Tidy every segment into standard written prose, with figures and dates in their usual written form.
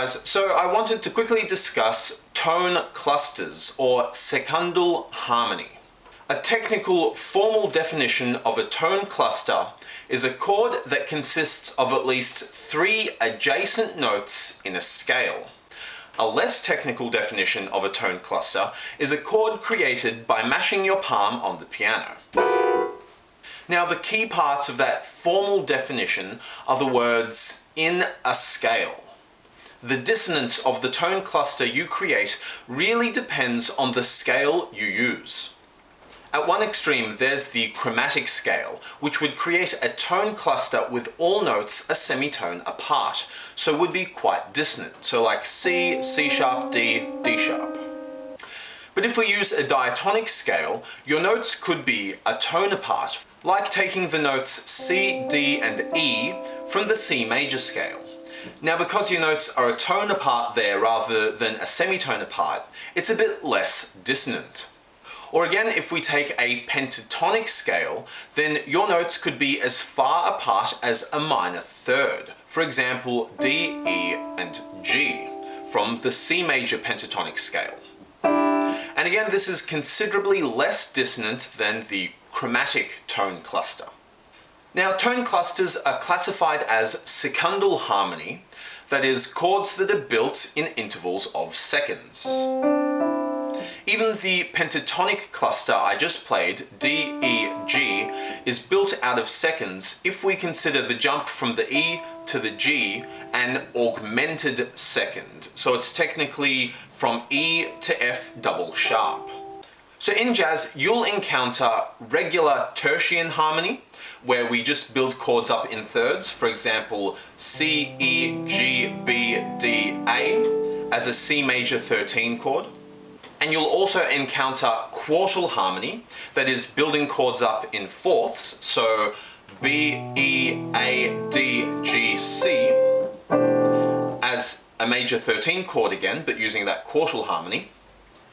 guys, so I wanted to quickly discuss tone clusters or secundal harmony. A technical formal definition of a tone cluster is a chord that consists of at least 3 adjacent notes in a scale. A less technical definition of a tone cluster is a chord created by mashing your palm on the piano. Now, the key parts of that formal definition are the words "in a scale." The dissonance of the tone cluster you create really depends on the scale you use. At one extreme, there's the chromatic scale, which would create a tone cluster with all notes a semitone apart, so would be quite dissonant, so like C, C sharp, D, D sharp. But if we use a diatonic scale, your notes could be a tone apart, like taking the notes C, D, and E from the C major scale. Now, because your notes are a tone apart there rather than a semitone apart, it's a bit less dissonant. Or again, if we take a pentatonic scale, then your notes could be as far apart as a minor third. For example, D, E, and G from the C major pentatonic scale. And again, this is considerably less dissonant than the chromatic tone cluster. Now, tone clusters are classified as secundal harmony, that is, chords that are built in intervals of seconds. Even the pentatonic cluster I just played, D, E, G, is built out of seconds if we consider the jump from the E to the G an augmented second. So it's technically from E to F double sharp. So in jazz, you'll encounter regular tertian harmony, where we just build chords up in thirds. For example, C, E, G, B, D, A as a C major 13 chord. And you'll also encounter quartile harmony, that is building chords up in fourths, so B, E, A, D, G, C as a major 13 chord again, but using that quartile harmony.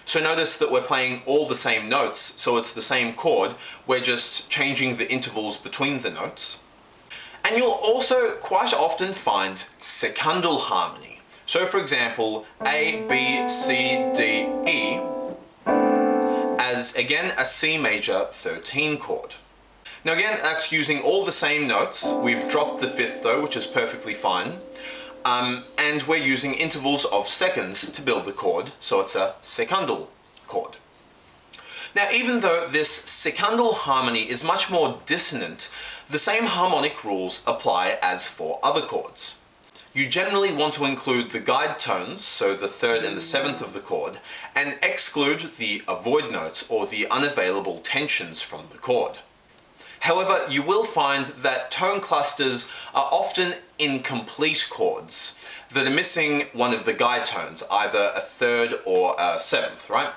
So notice that we're playing all the same notes, so it's the same chord, we're just changing the intervals between the notes. And you'll also quite often find secundal harmony. So for example, A, B, C, D, E as again a C major 13 chord. Now again, that's using all the same notes. We've dropped the fifth though, which is perfectly fine. And we're using intervals of seconds to build the chord, so it's a secundal chord. Now, even though this secundal harmony is much more dissonant, the same harmonic rules apply as for other chords. You generally want to include the guide tones, so the third and the seventh of the chord, and exclude the avoid notes or the unavailable tensions from the chord. However, you will find that tone clusters are often incomplete chords that are missing one of the guide tones, either a third or a seventh, right?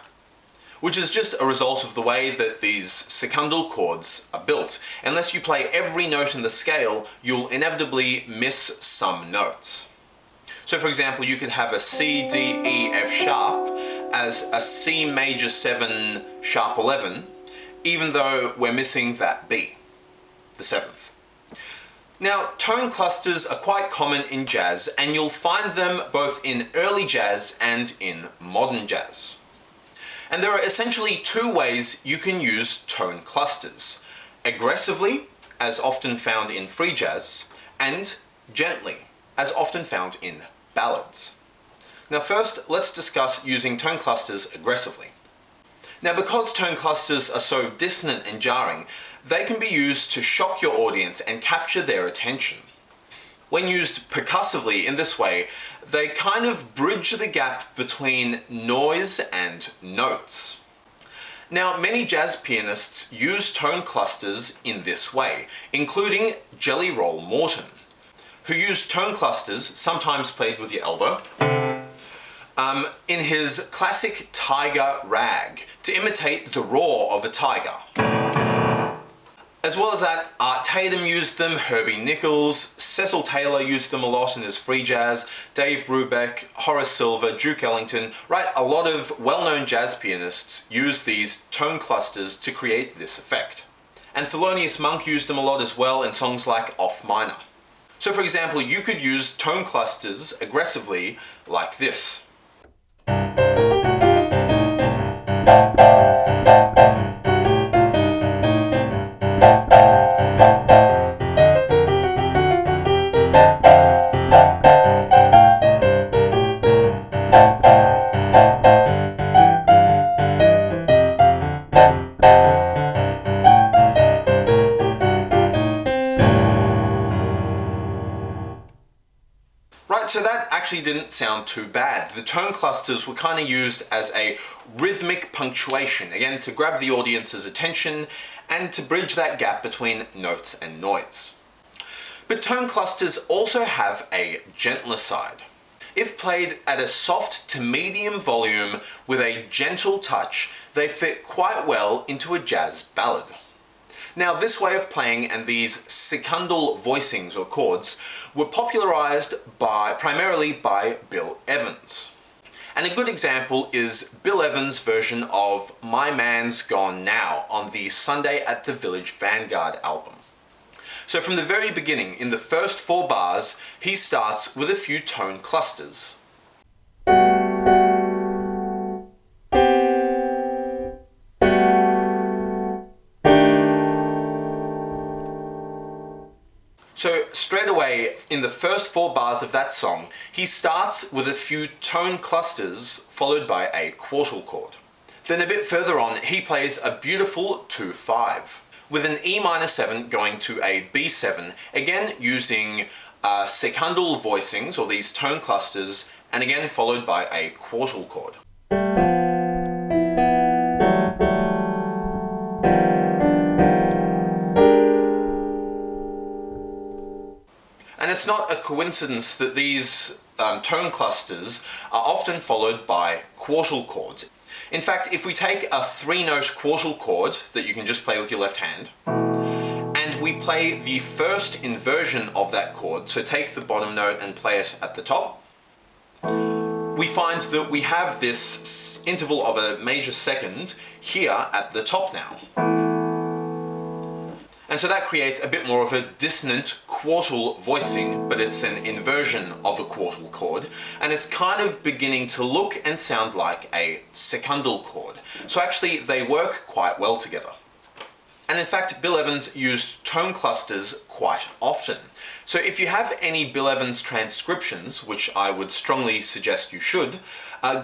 Which is just a result of the way that these secundal chords are built. Unless you play every note in the scale, you'll inevitably miss some notes. So for example, you could have a C, D, E, F sharp as a C major 7 sharp 11, even though we're missing that B, the seventh. Now, tone clusters are quite common in jazz, and you'll find them both in early jazz and in modern jazz. And there are essentially 2 ways you can use tone clusters: aggressively, as often found in free jazz, and gently, as often found in ballads. Now first, let's discuss using tone clusters aggressively. Now, because tone clusters are so dissonant and jarring, they can be used to shock your audience and capture their attention. When used percussively in this way, they kind of bridge the gap between noise and notes. Now, many jazz pianists use tone clusters in this way, including Jelly Roll Morton, who used tone clusters, sometimes played with your elbow, in his classic Tiger Rag, to imitate the roar of a tiger. As well as that, Art Tatum used them, Herbie Nichols, Cecil Taylor used them a lot in his free jazz, Dave Brubeck, Horace Silver, Duke Ellington, right? A lot of well-known jazz pianists use these tone clusters to create this effect. And Thelonious Monk used them a lot as well in songs like Off Minor. So for example, you could use tone clusters aggressively like this. Right, so that actually didn't sound too bad. The tone clusters were kind of used as a rhythmic punctuation, again, to grab the audience's attention and to bridge that gap between notes and noise. But tone clusters also have a gentler side. If played at a soft to medium volume with a gentle touch, they fit quite well into a jazz ballad. Now, this way of playing and these secundal voicings or chords were popularised primarily by Bill Evans. And a good example is Bill Evans' version of My Man's Gone Now on the Sunday at the Village Vanguard album. So from the very beginning, in the first 4 bars, he starts with a few tone clusters. So straight away, in the first 4 bars of that song, he starts with a few tone clusters followed by a quartile chord. Then a bit further on, he plays a beautiful 2-5 with an E minor 7 going to a B7, again using secundal voicings or these tone clusters, and again followed by a quartile chord. And it's not a coincidence that these tone clusters are often followed by quartile chords. In fact, if we take a 3-note quartile chord that you can just play with your left hand, and we play the first inversion of that chord, so take the bottom note and play it at the top, we find that we have this interval of a major second here at the top now. And so that creates a bit more of a dissonant quartile voicing, but it's an inversion of a quartile chord, and it's kind of beginning to look and sound like a secundal chord. So actually they work quite well together. And in fact, Bill Evans used tone clusters quite often. So if you have any Bill Evans transcriptions, which I would strongly suggest you should,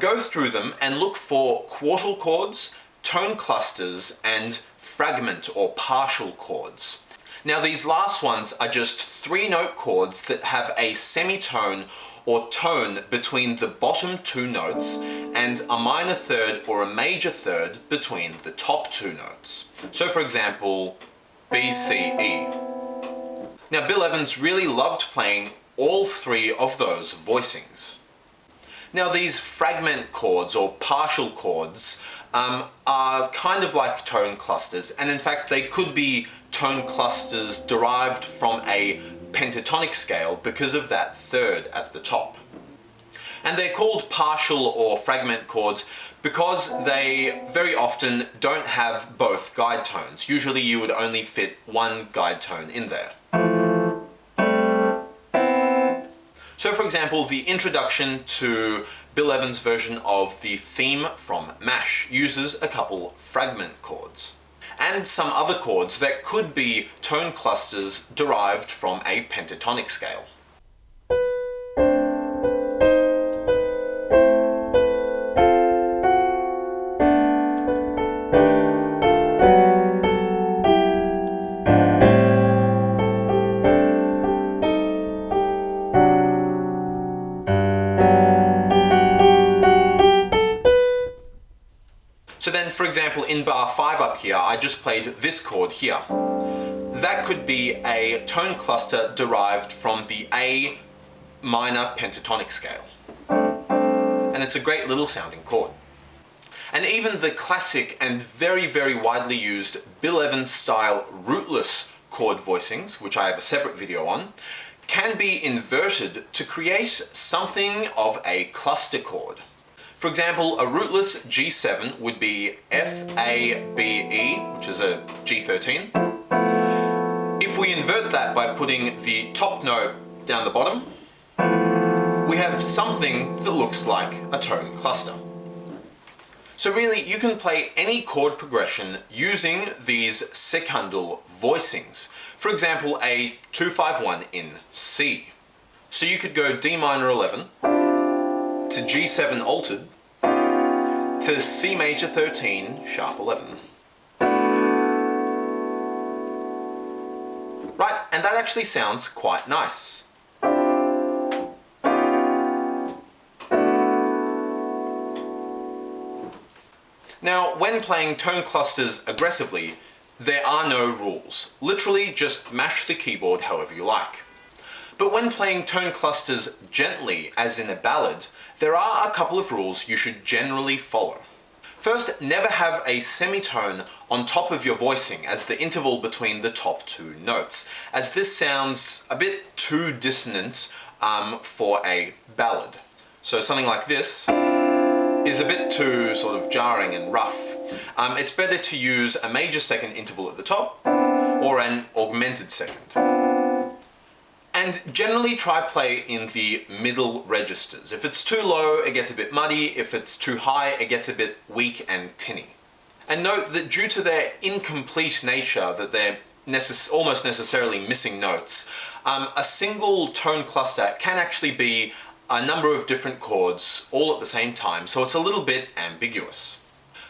go through them and look for quartile chords, tone clusters, and fragment or partial chords. Now these last ones are just 3-note chords that have a semitone or tone between the bottom 2 notes and a minor third or a major third between the top 2 notes. So for example, B, C, E. Now Bill Evans really loved playing all 3 of those voicings. Now these fragment chords or partial chords are kind of like tone clusters, and in fact they could be tone clusters derived from a pentatonic scale because of that third at the top. And they're called partial or fragment chords because they very often don't have both guide tones. Usually you would only fit one guide tone in there. So for example, the introduction to Bill Evans' version of the theme from MASH uses a couple fragment chords, and some other chords that could be tone clusters derived from a pentatonic scale. So then, for example, in bar 5 up here, I just played this chord here. That could be a tone cluster derived from the A minor pentatonic scale. And it's a great little sounding chord. And even the classic and very, very widely used Bill Evans style rootless chord voicings, which I have a separate video on, can be inverted to create something of a cluster chord. For example, a rootless G7 would be F, A, B, E, which is a G13. If we invert that by putting the top note down the bottom, we have something that looks like a tone cluster. So really, you can play any chord progression using these secundal voicings. For example, a 2-5-1 in C. So you could go D minor 11 to G7 altered to C major 13 sharp 11. Right, and that actually sounds quite nice. Now, when playing tone clusters aggressively, there are no rules. Literally just mash the keyboard however you like. But when playing tone clusters gently, as in a ballad, there are a couple of rules you should generally follow. First, never have a semitone on top of your voicing as the interval between the top two notes, as this sounds a bit too dissonant for a ballad. So something like this is a bit too sort of jarring and rough. It's better to use a major second interval at the top or an augmented second. And generally try play in the middle registers. If it's too low, it gets a bit muddy. If it's too high, it gets a bit weak and tinny. And note that due to their incomplete nature, that they're almost necessarily missing notes, a single tone cluster can actually be a number of different chords all at the same time, so it's a little bit ambiguous.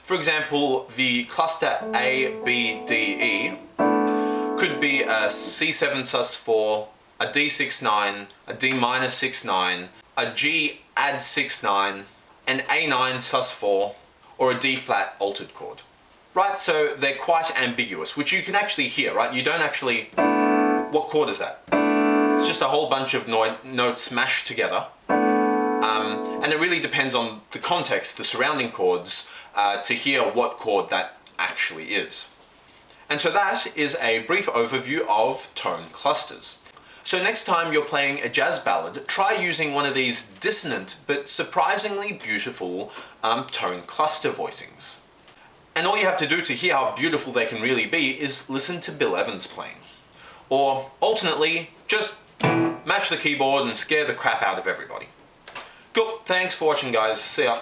For example, the cluster A, B, D, E could be a C7 sus4, a D6-9, a D minor 6-9, a G add 6-9, an A9 sus4, or a D flat altered chord. Right, so they're quite ambiguous, which you can actually hear, right? You don't actually... What chord is that? It's just a whole bunch of notes mashed together. And it really depends on the context, the surrounding chords, to hear what chord that actually is. And so that is a brief overview of tone clusters. So next time you're playing a jazz ballad, try using one of these dissonant but surprisingly beautiful tone cluster voicings. And all you have to do to hear how beautiful they can really be is listen to Bill Evans playing. Or alternately, just mash the keyboard and scare the crap out of everybody. Cool, thanks for watching guys, see ya.